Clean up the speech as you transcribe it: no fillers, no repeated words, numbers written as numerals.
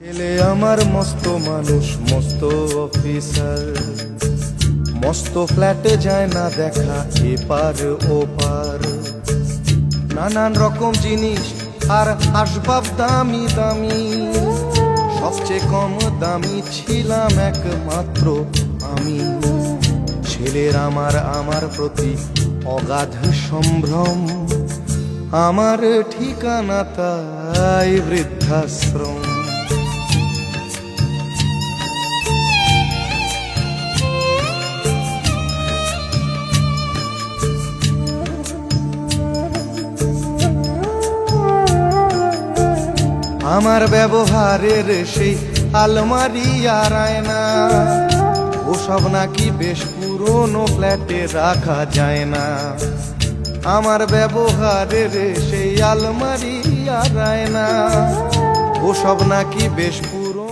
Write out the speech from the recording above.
ছেলে আমার মস্ত মানুষ, মস্ত অফিসার, মস্ত ফ্ল্যাটে যায় না দেখা এপার ওপার। নানান রকম জিনিস আর আসবাব দামি দামি, সবচেয়ে কম দামি ছিলাম একমাত্র আমি। ছেলের আমার প্রতি অগাধ সম্ভ্রম, আমার ঠিকানা তাই বৃদ্ধাশ্রম। আমার ব্যবহারের সেই আলমারি আর আয়না, ওসব নাকি বেশ পুরনো ফ্ল্যাটে রাখা যায় না। আমার ব্যবহারের সেই আলমারি আর আয়না, ওসব নাকি বেশ পুরনো